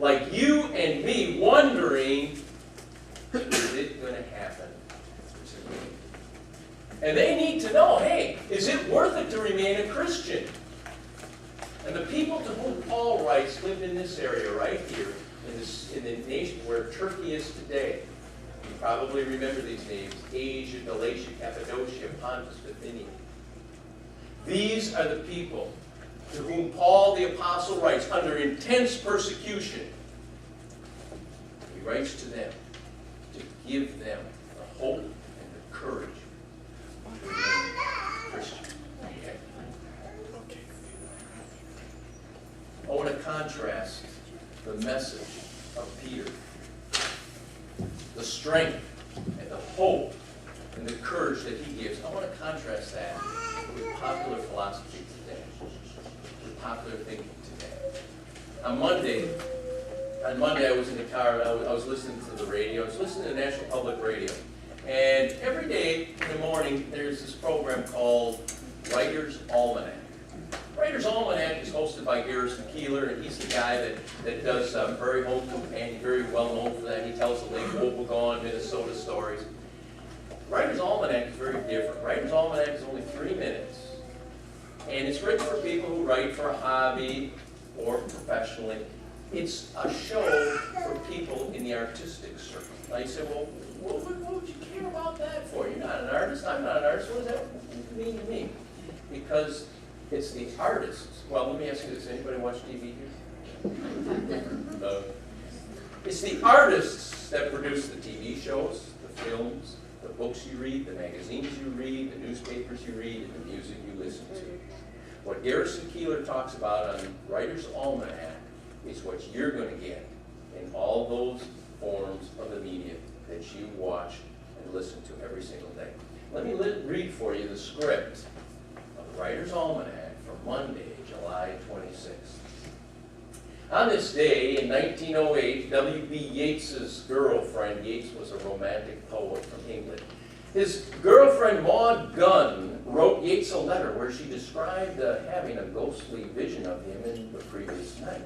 like you and me wondering, is it going to happen to me? And they need to know, hey, is it worth it to remain a Christian? And the people to whom Paul writes lived in this area right here, in the nation where Turkey is today. You probably remember these names: Asia, Galatia, Cappadocia, Pontus, Bithynia. These are the people to whom Paul the Apostle writes under intense persecution. He writes to them to give them the hope and the courage to remain Christian. Okay. I want to contrast the message of Peter, the strength and the hope and the courage that he gives. I want to contrast that with popular philosophy today, with popular thinking today. On Monday I was in the car, I was listening to the radio. I was listening to National Public Radio. And every day in the morning, there's this program called Writer's Almanac. Writer's Almanac is hosted by Garrison Keillor, and he's the guy that does Prairie Home Companion, very well known for that. He tells the Lake Wobegon, Minnesota stories. Writer's Almanac is very different. Writer's Almanac is only 3 minutes. And it's written for people who write for a hobby or professionally. It's a show for people in the artistic circle. Now you say, well, what would you care about that for? You're not an artist, I'm not an artist. What does that mean to me? Because it's the artists. Well, let me ask you this. Anybody watch TV here? No. It's the artists that produce the TV shows, the films, the books you read, the magazines you read, the newspapers you read, and the music you listen to. What Garrison Keillor talks about on Writer's Almanac is what you're going to get in all those forms of the media that you watch and listen to every single day. Let me read for you the script of Writer's Almanac for Monday, July 26th. On this day in 1908, W.B. Yeats's girlfriend, Yeats was a romantic poet from England, his girlfriend Maud Gunn wrote Yeats a letter where she described having a ghostly vision of him in the previous night.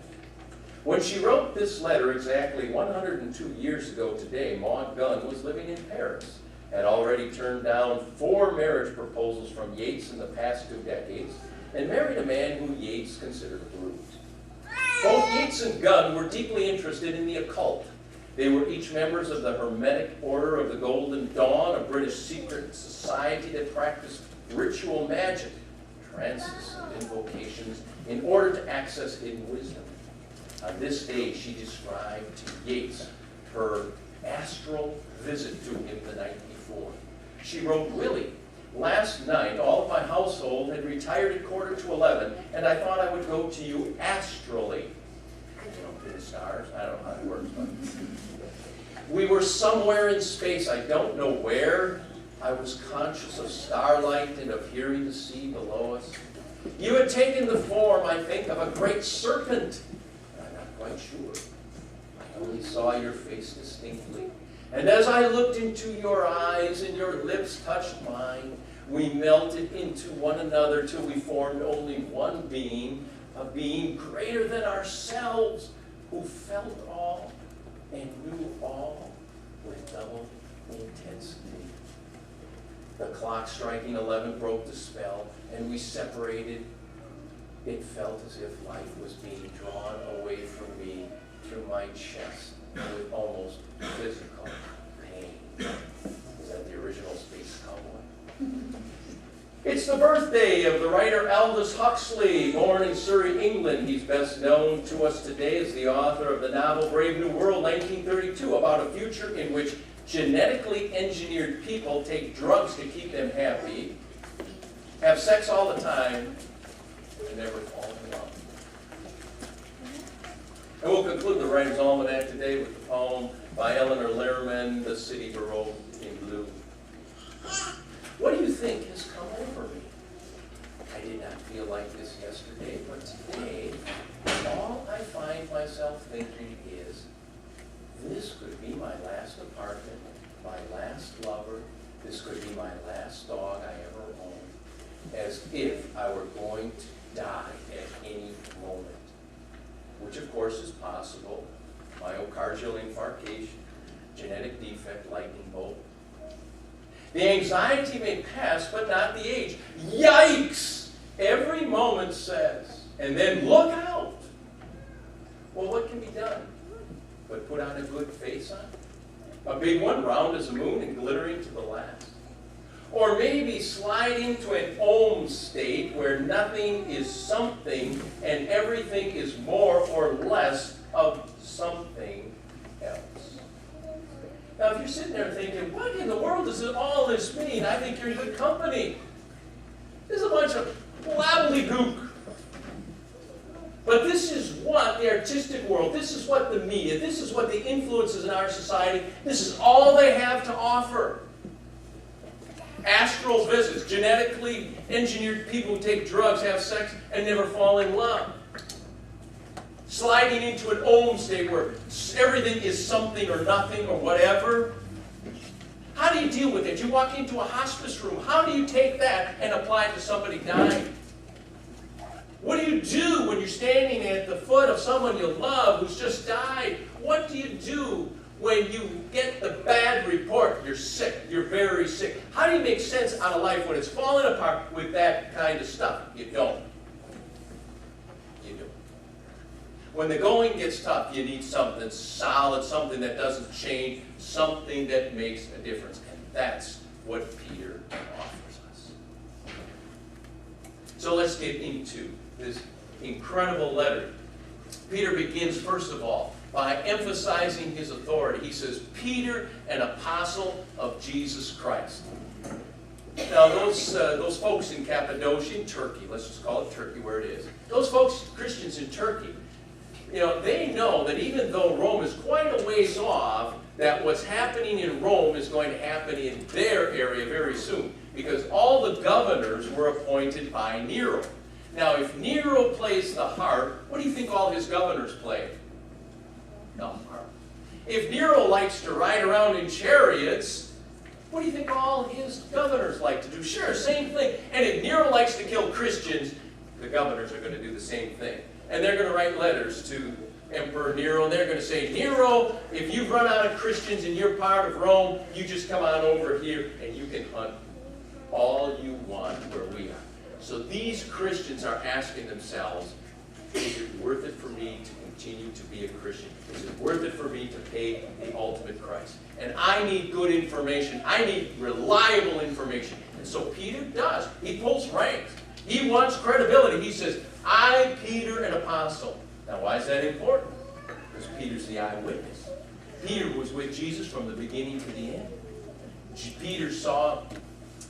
When she wrote this letter exactly 102 years ago today, Maud Gunn was living in Paris, had already turned down 4 marriage proposals from Yeats in the past 2 decades, and married a man who Yeats considered a brute. Both Yeats and Gunn were deeply interested in the occult. They were each members of the Hermetic Order of the Golden Dawn, a British secret society that practiced ritual magic, trances, and invocations in order to access hidden wisdom. On this day, she described to Yeats her astral visit to him the night before. She wrote, "Willie, last night all of my household had retired at 11:15, and I thought I would go to you astrally." You know, to the stars. I don't know how it works, but we were somewhere in space. I don't know where. I was conscious of starlight and of hearing the sea below us. You had taken the form, I think, of a great serpent. I'm not quite sure. I only saw your face distinctly. And as I looked into your eyes and your lips touched mine, we melted into one another till we formed only one being, a being greater than ourselves, who felt all and knew all with double intensity. The clock striking 11 broke the spell, and we separated. It felt as if life was being drawn away from me through my chest with almost physical pain. Is that the original Space Cowboy? It's the birthday of the writer Aldous Huxley, born in Surrey, England. He's best known to us today as the author of the novel Brave New World, 1932, about a future in which genetically engineered people take drugs to keep them happy, have sex all the time, and never fall in love. And we'll conclude the Writer's Almanac today with the poem by Eleanor Lehrman, The City Robed in Blue. What do you think has come over me? I did not feel like this yesterday, but today, all I find myself thinking is, this could be my last apartment, my last lover, this could be my last dog I ever owned, as if I were going to die at any moment, which of course is possible, The anxiety may pass, but not the age. Yikes! Every moment says. And then look out. Well, what can be done? But put on a good face on? A big one, round as a moon and glittering to the last. Or maybe slide into an Om state where nothing is something and everything is more or less of something else. Now, if you're sitting there thinking, what in the world does all this mean? I think you're in good company. This is a bunch of blabbledygook. But this is what the artistic world, this is what the media, this is what the influences in our society, this is all they have to offer. Astral visits, genetically engineered people who take drugs, have sex, and never fall in love. Sliding into an Om state where everything is something or nothing or whatever. How do you deal with it? You walk into a hospice room. How do you take that and apply it to somebody dying? What do you do when you're standing at the foot of someone you love who's just died? What do you do when you get the bad report? You're sick. You're very sick. How do you make sense out of life when it's falling apart with that kind of stuff? You don't. You don't. When the going gets tough, you need something solid, something that doesn't change, something that makes a difference. And that's what Peter offers us. So let's get into this incredible letter. Peter begins, first of all, by emphasizing his authority. He says, Peter, an apostle of Jesus Christ. Now, those folks in Cappadocia, in Turkey, let's just call it Turkey where it is, those folks, Christians in Turkey, they know that even though Rome is quite a ways off, that what's happening in Rome is going to happen in their area very soon, because all the governors were appointed by Nero. Now, if Nero plays the harp, what do you think all his governors play? The harp. If Nero likes to ride around in chariots, what do you think all his governors like to do? Sure, same thing. And if Nero likes to kill Christians, the governors are going to do the same thing. And they're going to write letters to Emperor Nero, and they're going to say, Nero, if you've run out of Christians in your part of Rome, you just come on over here and you can hunt all you want where we are. So these Christians are asking themselves, is it worth it for me to continue to be a Christian? Is it worth it for me to pay the ultimate price? And I need good information. I need reliable information. And so Peter does. He pulls ranks. He wants credibility. He says, I, Peter, an apostle. Now, why is that important? Because Peter's the eyewitness. Peter was with Jesus from the beginning to the end. Peter saw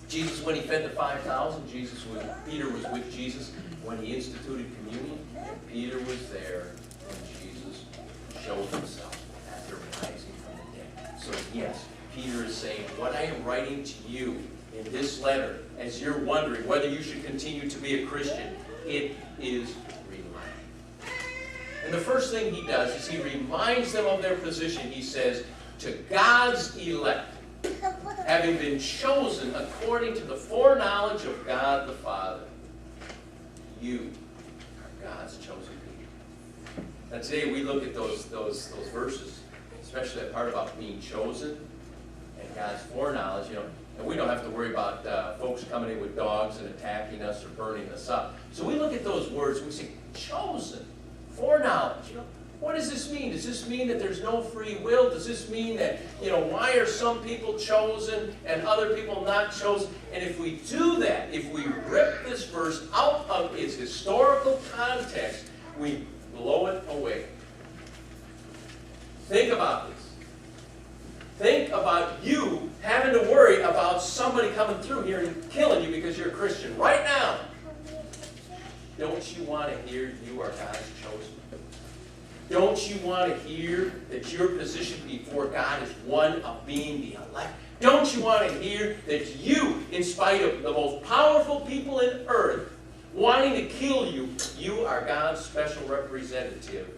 Jesus when he fed the 5,000. Peter was with Jesus when he instituted communion. And Peter was there when Jesus showed himself after rising from the dead. So yes, Peter is saying, what I am writing to you in this letter, as you're wondering whether you should continue to be a Christian, it is reliable. And the first thing he does is he reminds them of their position. He says, to God's elect, having been chosen according to the foreknowledge of God the Father, you are God's chosen people. Now today we look at those verses, especially that part about being chosen and God's foreknowledge, and we don't have to worry about folks coming in with dogs and attacking us or burning us up. So we look at those words and we say, chosen, foreknowledge. What does this mean? Does this mean that there's no free will? Does this mean that, why are some people chosen and other people not chosen? And if we do that, if we rip this verse out of its historical context, we blow it away. Think about this. Think about you having to worry about somebody coming through here and killing you because you're a Christian right now. Don't you want to hear you are God's chosen? Don't you want to hear that your position before God is one of being the elect? Don't you want to hear that you, in spite of the most powerful people in earth wanting to kill you, you are God's special representative